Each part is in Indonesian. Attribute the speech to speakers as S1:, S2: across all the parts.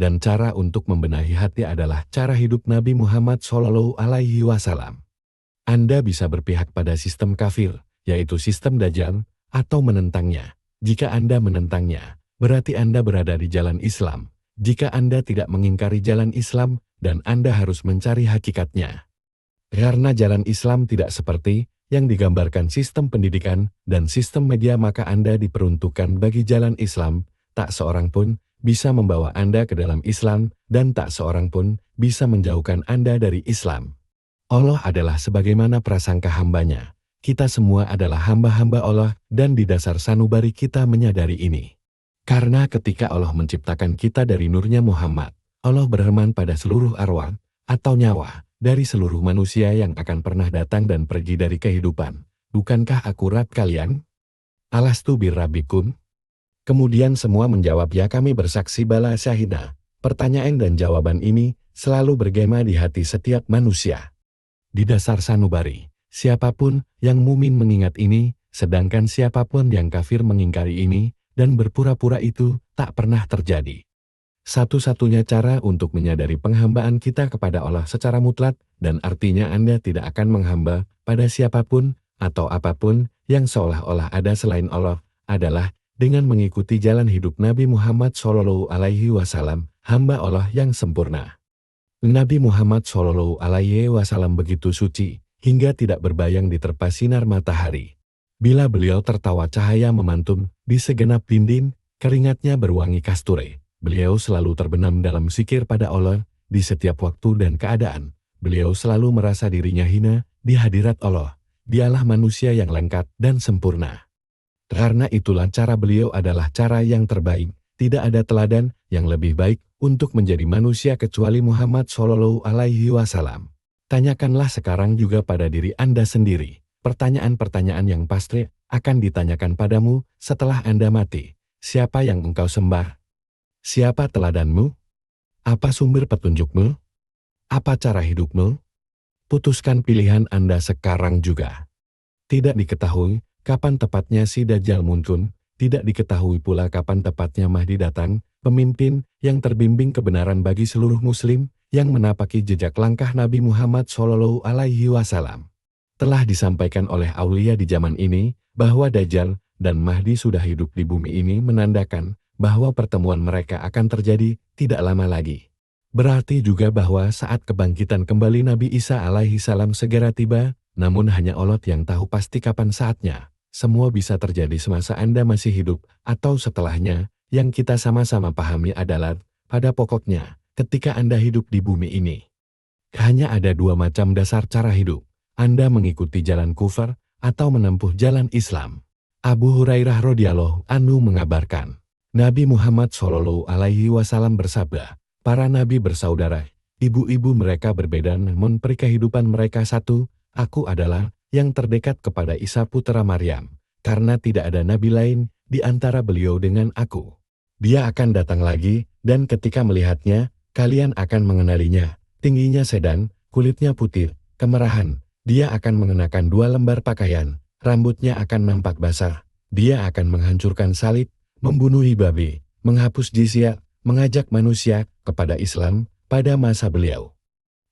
S1: dan cara untuk membenahi hati adalah cara hidup Nabi Muhammad SAW. Anda bisa berpihak pada sistem kafir, yaitu sistem Dajjal, atau menentangnya. Jika Anda menentangnya, berarti Anda berada di jalan Islam. Jika Anda tidak mengingkari jalan Islam, dan Anda harus mencari hakikatnya. Karena jalan Islam tidak seperti yang digambarkan sistem pendidikan dan sistem media, maka Anda diperuntukkan bagi jalan Islam. Tak seorang pun bisa membawa Anda ke dalam Islam, dan tak seorang pun bisa menjauhkan Anda dari Islam. Allah adalah sebagaimana prasangka hambanya. Kita semua adalah hamba-hamba Allah, dan di dasar sanubari kita menyadari ini. Karena ketika Allah menciptakan kita dari nurnya Muhammad, Allah berfirman pada seluruh arwah atau nyawa dari seluruh manusia yang akan pernah datang dan pergi dari kehidupan. Bukankah akurat kalian? Alastu birabbikum? Kemudian semua menjawab, ya kami bersaksi, bala syahida. Pertanyaan dan jawaban ini selalu bergema di hati setiap manusia. Di dasar sanubari, siapapun yang mumin mengingat ini, sedangkan siapapun yang kafir mengingkari ini, dan berpura-pura itu tak pernah terjadi. Satu-satunya cara untuk menyadari penghambaan kita kepada Allah secara mutlak, dan artinya Anda tidak akan menghamba pada siapapun atau apapun yang seolah-olah ada selain Allah, adalah dengan mengikuti jalan hidup Nabi Muhammad SAW, hamba Allah yang sempurna. Nabi Muhammad SAW begitu suci, hingga tidak berbayang diterpa sinar matahari. Bila beliau tertawa, cahaya memantul di segenap dinding, keringatnya berwangi kasturi. Beliau selalu terbenam dalam zikir pada Allah, di setiap waktu dan keadaan. Beliau selalu merasa dirinya hina di hadirat Allah. Dialah manusia yang lengkap dan sempurna. Karena itulah cara beliau adalah cara yang terbaik. Tidak ada teladan yang lebih baik untuk menjadi manusia kecuali Muhammad SAW. Tanyakanlah sekarang juga pada diri Anda sendiri. Pertanyaan-pertanyaan yang pasti akan ditanyakan padamu setelah Anda mati. Siapa yang engkau sembah? Siapa teladanmu? Apa sumber petunjukmu? Apa cara hidupmu? Putuskan pilihan Anda sekarang juga. Tidak diketahui kapan tepatnya si Dajjal muncul. Tidak diketahui pula kapan tepatnya Mahdi datang, pemimpin yang terbimbing kebenaran bagi seluruh muslim yang menapaki jejak langkah Nabi Muhammad SAW. Telah disampaikan oleh aulia di zaman ini bahwa Dajjal dan Mahdi sudah hidup di bumi ini, menandakan bahwa pertemuan mereka akan terjadi tidak lama lagi. Berarti juga bahwa saat kebangkitan kembali Nabi Isa alaihissalam segera tiba, namun hanya Allah yang tahu pasti kapan saatnya. Semua bisa terjadi semasa Anda masih hidup atau setelahnya. Yang kita sama-sama pahami adalah, pada pokoknya, ketika Anda hidup di bumi ini, hanya ada dua macam dasar cara hidup. Anda mengikuti jalan kufur atau menempuh jalan Islam. Abu Hurairah radhiyallahu anhu mengabarkan, Nabi Muhammad SAW bersabda, para nabi bersaudara, ibu-ibu mereka berbeda namun perkehidupan mereka satu. Aku adalah yang terdekat kepada Isa putra Maryam, karena tidak ada nabi lain di antara beliau dengan aku. Dia akan datang lagi, dan ketika melihatnya, kalian akan mengenalinya. Tingginya sedang, kulitnya putih, kemerahan. Dia akan mengenakan 2 lembar pakaian, rambutnya akan nampak basah. Dia akan menghancurkan salib, membunuh babi, menghapus jizyah, mengajak manusia kepada Islam pada masa beliau.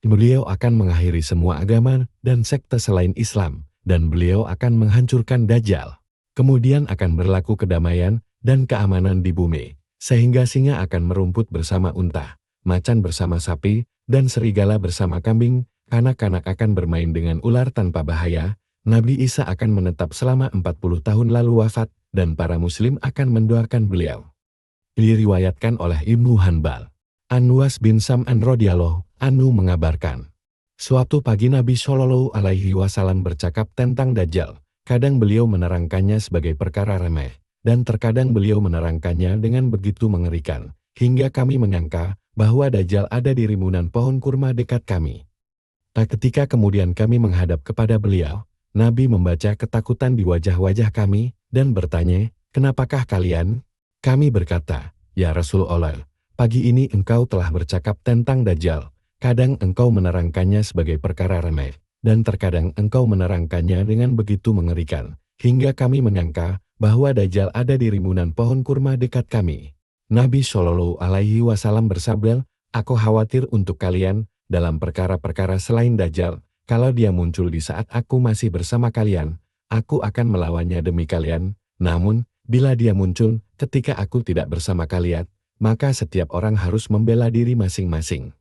S1: Beliau akan mengakhiri semua agama dan sekte selain Islam, dan beliau akan menghancurkan Dajjal. Kemudian akan berlaku kedamaian dan keamanan di bumi, sehingga singa akan merumput bersama unta, macan bersama sapi, dan serigala bersama kambing, anak-anak akan bermain dengan ular tanpa bahaya, Nabi Isa akan menetap selama 40 tahun lalu wafat, dan para muslim akan mendoakan beliau. Diriwayatkan oleh Ibnu Hanbal. An-Nuwas bin Sam'an radhiyallahu anhu mengabarkan, suatu pagi Nabi SAW bercakap tentang Dajjal. Kadang beliau menerangkannya sebagai perkara remeh, dan terkadang beliau menerangkannya dengan begitu mengerikan, hingga kami menyangka bahwa Dajjal ada di rimbunan pohon kurma dekat kami. Ketika kemudian kami menghadap kepada beliau, Nabi membaca ketakutan di wajah-wajah kami, dan bertanya, kenapakah kalian? Kami berkata, ya Rasulullah, pagi ini engkau telah bercakap tentang Dajjal. Kadang engkau menerangkannya sebagai perkara remeh, dan terkadang engkau menerangkannya dengan begitu mengerikan, hingga kami menyangka bahwa Dajjal ada di rimbunan pohon kurma dekat kami. Nabi Shallallahu Alaihi Wasallam bersabda, "Aku khawatir untuk kalian dalam perkara-perkara selain Dajjal. Kalau dia muncul di saat aku masih bersama kalian, aku akan melawannya demi kalian. Namun, bila dia muncul ketika aku tidak bersama kalian, maka setiap orang harus membela diri masing-masing.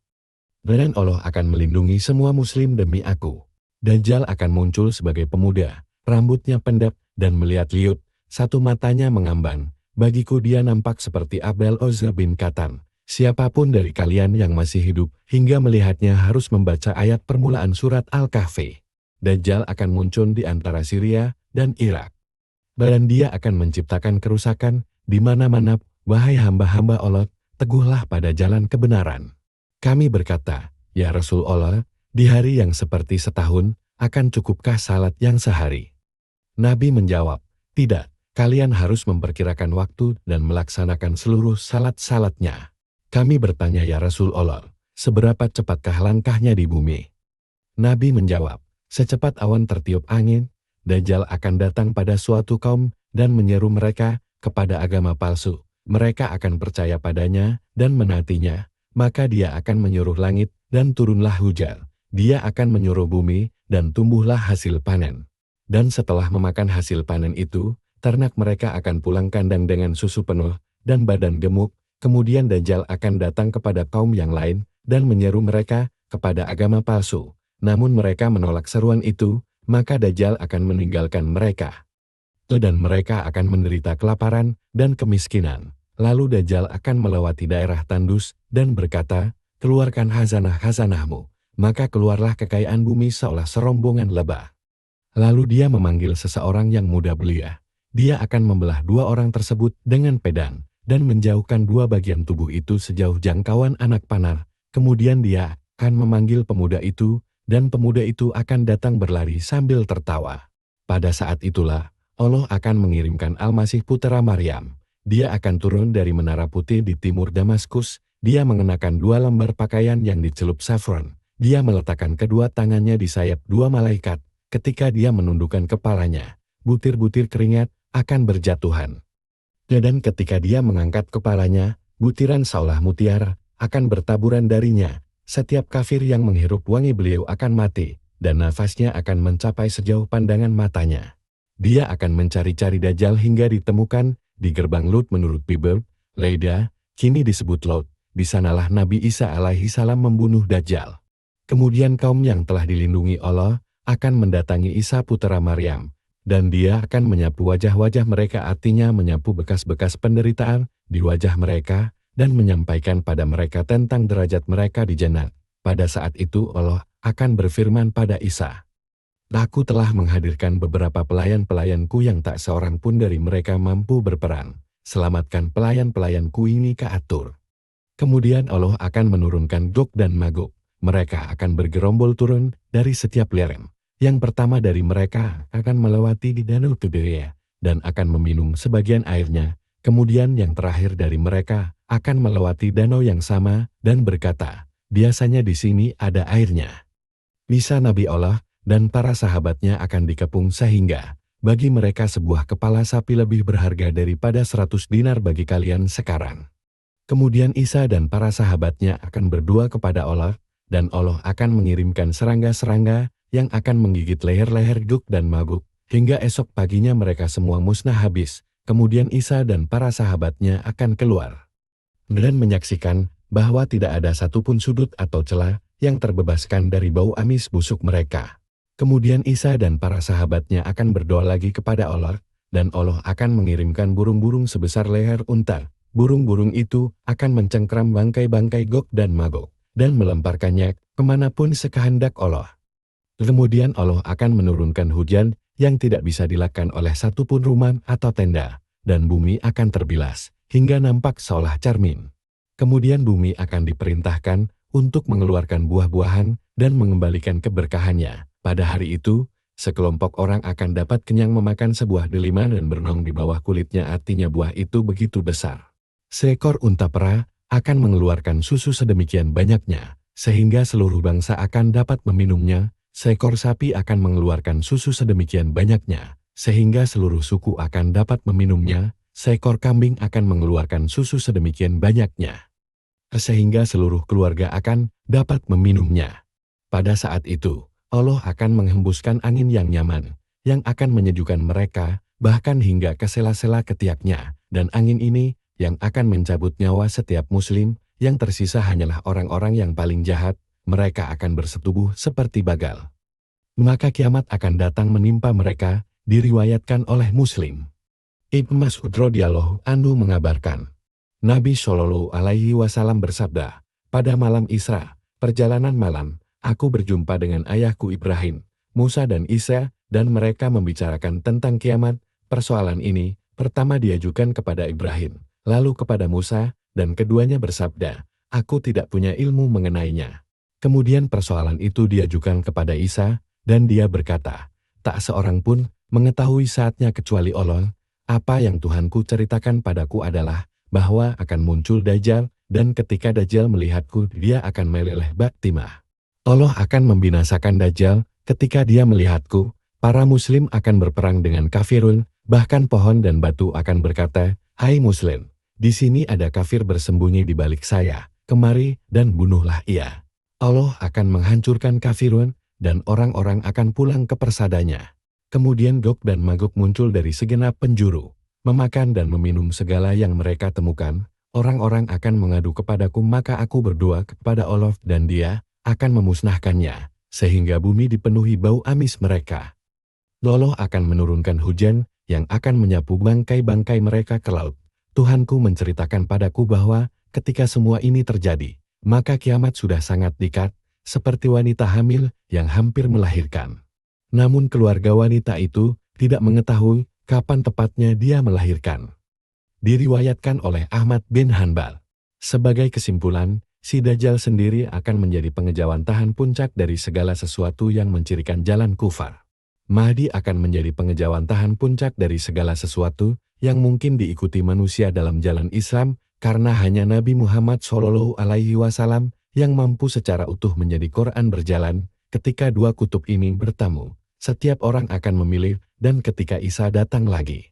S1: Dan Allah akan melindungi semua muslim demi aku. Dajjal akan muncul sebagai pemuda, rambutnya pendek dan melihat liut, satu matanya mengamban. Bagiku dia nampak seperti Abel Uzza bin Katan. Siapapun dari kalian yang masih hidup hingga melihatnya harus membaca ayat permulaan surat Al-Kahfi. Dajjal akan muncul di antara Syria dan Irak. Dan dia akan menciptakan kerusakan di mana-mana. Wahai hamba-hamba Allah, teguhlah pada jalan kebenaran." Kami berkata, "Ya Rasulullah, di hari yang seperti setahun, akan cukupkah salat yang sehari?" Nabi menjawab, "Tidak, kalian harus memperkirakan waktu dan melaksanakan seluruh salat-salatnya." Kami bertanya, "Ya Rasulullah, seberapa cepatkah langkahnya di bumi?" Nabi menjawab, "Secepat awan tertiup angin, Dajjal akan datang pada suatu kaum dan menyeru mereka kepada agama palsu. Mereka akan percaya padanya dan menaatinya. Maka dia akan menyuruh langit dan turunlah hujan. Dia akan menyuruh bumi dan tumbuhlah hasil panen. Dan setelah memakan hasil panen itu, ternak mereka akan pulang kandang dengan susu penuh dan badan gemuk. Kemudian Dajjal akan datang kepada kaum yang lain dan menyeru mereka kepada agama palsu. Namun mereka menolak seruan itu, maka Dajjal akan meninggalkan mereka. Dan mereka akan menderita kelaparan dan kemiskinan. Lalu Dajjal akan melewati daerah tandus dan berkata, "Keluarkan khazanah-khazanahmu." Maka keluarlah kekayaan bumi seolah serombongan lebah. Lalu dia memanggil seseorang yang muda belia. Dia akan membelah dua orang tersebut dengan pedang dan menjauhkan dua bagian tubuh itu sejauh jangkauan anak panah. Kemudian dia akan memanggil pemuda itu, dan pemuda itu akan datang berlari sambil tertawa. Pada saat itulah, Allah akan mengirimkan Al-Masih putra Maryam. Dia akan turun dari menara putih di timur Damaskus. Dia mengenakan dua lembar pakaian yang dicelup safron. Dia meletakkan kedua tangannya di sayap dua malaikat. Ketika dia menundukkan kepalanya, butir-butir keringat akan berjatuhan. Dan ketika dia mengangkat kepalanya, butiran seolah mutiara akan bertaburan darinya. Setiap kafir yang menghirup wangi beliau akan mati, dan nafasnya akan mencapai sejauh pandangan matanya. Dia akan mencari-cari Dajjal hingga ditemukan di gerbang Lut menurut Bible, Leida, kini disebut Lot. Di sanalah Nabi Isa alaihi salam membunuh Dajjal. Kemudian kaum yang telah dilindungi Allah akan mendatangi Isa putra Maryam, dan dia akan menyapu wajah-wajah mereka, artinya menyapu bekas-bekas penderitaan di wajah mereka, dan menyampaikan pada mereka tentang derajat mereka di jannah. Pada saat itu Allah akan berfirman pada Isa, "Aku telah menghadirkan beberapa pelayan-pelayanku yang tak seorang pun dari mereka mampu berperang. Selamatkan pelayan-pelayanku ini ke atur." Kemudian Allah akan menurunkan Gog dan Magog. Mereka akan bergerombol turun dari setiap lereng. Yang pertama dari mereka akan melewati di Danau Tiberia dan akan meminum sebagian airnya. Kemudian yang terakhir dari mereka akan melewati danau yang sama dan berkata, "Biasanya di sini ada airnya." Isa Nabi Allah dan para sahabatnya akan dikepung sehingga bagi mereka sebuah kepala sapi lebih berharga daripada 100 dinar bagi kalian sekarang. Kemudian Isa dan para sahabatnya akan berdoa kepada Allah, dan Allah akan mengirimkan serangga-serangga yang akan menggigit leher-leher Gog dan Magog, hingga esok paginya mereka semua musnah habis. Kemudian Isa dan para sahabatnya akan keluar dan menyaksikan bahwa tidak ada satupun sudut atau celah yang terbebaskan dari bau amis busuk mereka. Kemudian Isa dan para sahabatnya akan berdoa lagi kepada Allah, dan Allah akan mengirimkan burung-burung sebesar leher unta. Burung-burung itu akan mencengkram bangkai-bangkai Gog dan Magog, dan melemparkannya kemanapun sekehendak Allah. Kemudian Allah akan menurunkan hujan yang tidak bisa dilakukan oleh satupun rumah atau tenda, dan bumi akan terbilas, hingga nampak seolah cermin. Kemudian bumi akan diperintahkan untuk mengeluarkan buah-buahan dan mengembalikan keberkahannya. Pada hari itu, sekelompok orang akan dapat kenyang memakan sebuah delima dan berenang di bawah kulitnya, artinya buah itu begitu besar. Seekor unta perah akan mengeluarkan susu sedemikian banyaknya, sehingga seluruh bangsa akan dapat meminumnya. Seekor sapi akan mengeluarkan susu sedemikian banyaknya, sehingga seluruh suku akan dapat meminumnya. seekor kambing akan mengeluarkan susu sedemikian banyaknya, sehingga seluruh keluarga akan dapat meminumnya. Pada saat itu, Allah akan menghembuskan angin yang nyaman, yang akan menyejukkan mereka, bahkan hingga ke sela-sela ketiaknya, dan angin ini yang akan mencabut nyawa setiap muslim, yang tersisa hanyalah orang-orang yang paling jahat, mereka akan bersetubuh seperti bagal. Maka kiamat akan datang menimpa mereka, diriwayatkan oleh Muslim. Ibnu Mas'ud radhiyallahu anhu mengabarkan, Nabi Shallallahu Alaihi Wasallam bersabda, pada malam Isra, perjalanan malam, aku berjumpa dengan ayahku Ibrahim, Musa dan Isa, dan mereka membicarakan tentang kiamat. Persoalan ini pertama diajukan kepada Ibrahim, lalu kepada Musa, dan keduanya bersabda, aku tidak punya ilmu mengenainya. Kemudian persoalan itu diajukan kepada Isa, dan dia berkata, tak seorang pun mengetahui saatnya kecuali Allah. Apa yang Tuhanku ceritakan padaku adalah bahwa akan muncul Dajjal, dan ketika Dajjal melihatku dia akan meleleh bak timah. Allah akan membinasakan Dajjal, ketika dia melihatku, para muslim akan berperang dengan kafirun, bahkan pohon dan batu akan berkata, hai muslim, di sini ada kafir bersembunyi di balik saya, kemari dan bunuhlah ia. Allah akan menghancurkan kafirun, dan orang-orang akan pulang ke persadanya. Kemudian Gog dan Magog muncul dari segenap penjuru, memakan dan meminum segala yang mereka temukan. Orang-orang akan mengadu kepadaku, maka aku berdoa kepada Allah dan Dia akan memusnahkannya, sehingga bumi dipenuhi bau amis mereka. Allah akan menurunkan hujan yang akan menyapu bangkai-bangkai mereka ke laut. Tuhanku menceritakan padaku bahwa ketika semua ini terjadi, maka kiamat sudah sangat dekat, seperti wanita hamil yang hampir melahirkan. Namun keluarga wanita itu tidak mengetahui kapan tepatnya dia melahirkan. Diriwayatkan oleh Ahmad bin Hanbal. Sebagai kesimpulan, si Dajjal sendiri akan menjadi pengejawantahan puncak dari segala sesuatu yang mencirikan jalan kufar. Mahdi akan menjadi pengejawantahan puncak dari segala sesuatu yang mungkin diikuti manusia dalam jalan Islam, karena hanya Nabi Muhammad Shallallahu Alaihi Wasallam yang mampu secara utuh menjadi Quran berjalan. Ketika dua kutub ini bertemu, setiap orang akan memilih, dan ketika Isa datang lagi,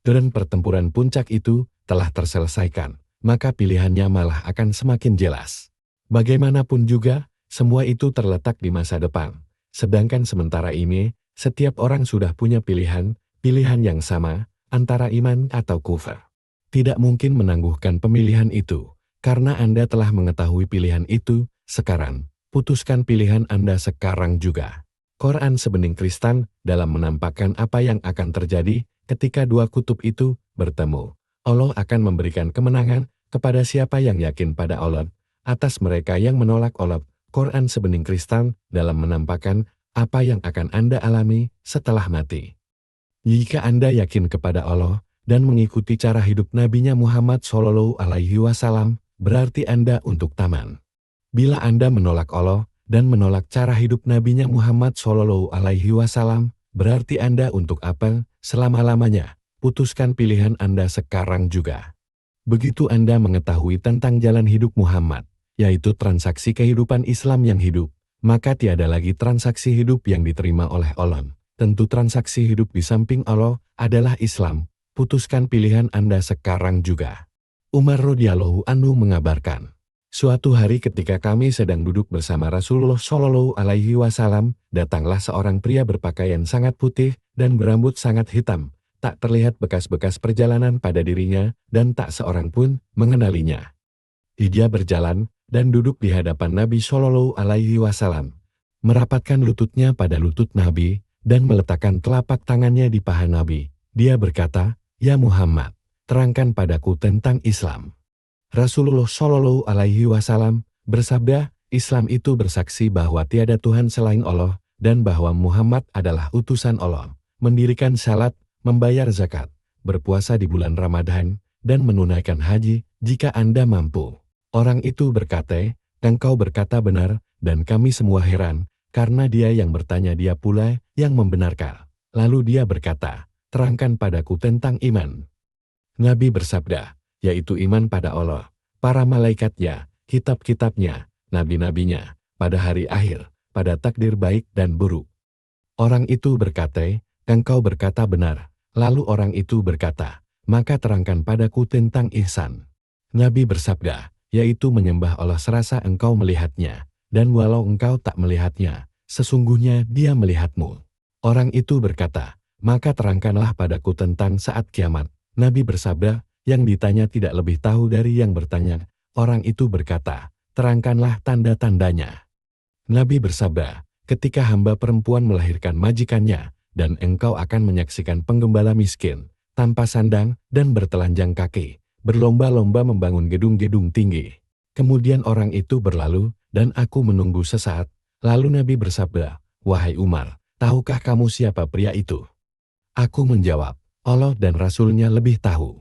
S1: dan pertempuran puncak itu telah terselesaikan, maka pilihannya malah akan semakin jelas. Bagaimanapun juga, semua itu terletak di masa depan. Sedangkan sementara ini, setiap orang sudah punya pilihan yang sama, antara iman atau kufur. Tidak mungkin menangguhkan pemilihan itu, karena Anda telah mengetahui pilihan itu, sekarang, putuskan pilihan Anda sekarang juga. Quran sebening Kristen dalam menampakkan apa yang akan terjadi ketika dua kutub itu bertemu. Allah akan memberikan kemenangan kepada siapa yang yakin pada Allah, atas mereka yang menolak Allah. Quran sebening Kristen dalam menampakkan apa yang akan Anda alami setelah mati. Jika Anda yakin kepada Allah dan mengikuti cara hidup Nabi-Nya Muhammad Shallallahu Alaihi Wasallam, berarti Anda untuk taman. Bila Anda menolak Allah dan menolak cara hidup Nabi-Nya Muhammad Shallallahu Alaihi Wasallam, berarti Anda untuk apa selama-lamanya. Putuskan pilihan Anda sekarang juga. Begitu Anda mengetahui tentang jalan hidup Muhammad, yaitu transaksi kehidupan Islam yang hidup, maka tiada lagi transaksi hidup yang diterima oleh Allah. Tentu transaksi hidup di samping Allah adalah Islam. Putuskan pilihan Anda sekarang juga. Umar radhiyallahu anhu mengabarkan, suatu hari ketika kami sedang duduk bersama Rasulullah Shallallahu Alaihi Wasallam, datanglah seorang pria berpakaian sangat putih dan berambut sangat hitam. Tak terlihat bekas-bekas perjalanan pada dirinya, dan tak seorang pun mengenalinya. Dia berjalan dan duduk di hadapan Nabi Shallallahu Alaihi Wasallam, merapatkan lututnya pada lutut Nabi, dan meletakkan telapak tangannya di paha Nabi. Dia berkata, "Ya Muhammad, terangkan padaku tentang Islam." Rasulullah Shallallahu Alaihi Wasallam bersabda, Islam itu bersaksi bahwa tiada Tuhan selain Allah, dan bahwa Muhammad adalah utusan Allah, mendirikan salat, membayar zakat, berpuasa di bulan Ramadan, dan menunaikan haji jika Anda mampu. Orang itu berkata, engkau berkata benar, dan kami semua heran, karena dia yang bertanya dia pula yang membenarkan. Lalu dia berkata, terangkan padaku tentang iman. Nabi bersabda, yaitu iman pada Allah, para malaikatnya, kitab-kitabnya, nabi-nabinya, pada hari akhir, pada takdir baik dan buruk. Orang itu berkata, engkau berkata benar. Lalu orang itu berkata, maka terangkan padaku tentang ihsan. Nabi bersabda, yaitu menyembah Allah serasa engkau melihatnya, dan walau engkau tak melihatnya, sesungguhnya dia melihatmu. Orang itu berkata, maka terangkanlah padaku tentang saat kiamat. Nabi bersabda, yang ditanya tidak lebih tahu dari yang bertanya. Orang itu berkata, terangkanlah tanda-tandanya. Nabi bersabda, ketika hamba perempuan melahirkan majikannya, dan engkau akan menyaksikan penggembala miskin, tanpa sandang dan bertelanjang kaki, berlomba-lomba membangun gedung-gedung tinggi. Kemudian orang itu berlalu, dan aku menunggu sesaat. Lalu Nabi bersabda, wahai Umar, tahukah kamu siapa pria itu? Aku menjawab, Allah dan Rasulnya lebih tahu.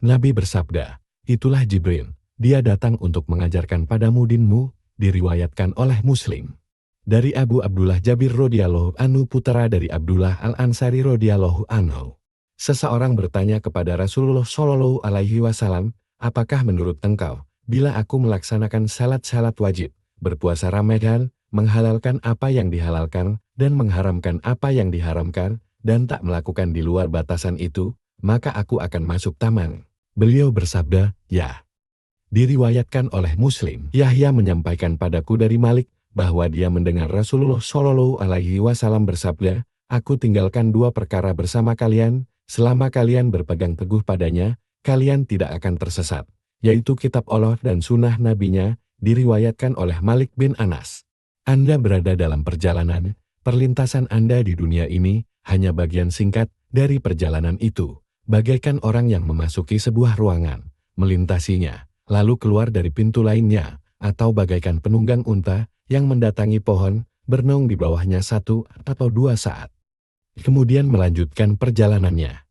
S1: Nabi bersabda, itulah Jibril, dia datang untuk mengajarkan padamu dinmu, diriwayatkan oleh Muslim. Dari Abu Abdullah Jabir radhiyallahu anhu putra dari Abdullah Al-Ansari radhiyallahu anhu. Seseorang bertanya kepada Rasulullah Shallallahu alaihi wasallam, apakah menurut engkau, bila aku melaksanakan salat-salat wajib, berpuasa Ramadan, menghalalkan apa yang dihalalkan, dan mengharamkan apa yang diharamkan, dan tak melakukan di luar batasan itu, maka aku akan masuk taman. Beliau bersabda, ya. Diriwayatkan oleh Muslim, Yahya menyampaikan padaku dari Malik, bahwa dia mendengar Rasulullah Shallallahu alaihi wasallam bersabda, aku tinggalkan dua perkara bersama kalian, selama kalian berpegang teguh padanya, kalian tidak akan tersesat, yaitu kitab Allah dan sunnah nabinya, diriwayatkan oleh Malik bin Anas. Anda berada dalam perjalanan, perlintasan Anda di dunia ini, hanya bagian singkat dari perjalanan itu, bagaikan orang yang memasuki sebuah ruangan, melintasinya, lalu keluar dari pintu lainnya, atau bagaikan penunggang unta, yang mendatangi pohon, bernaung di bawahnya 1 atau 2 saat. Kemudian melanjutkan perjalanannya.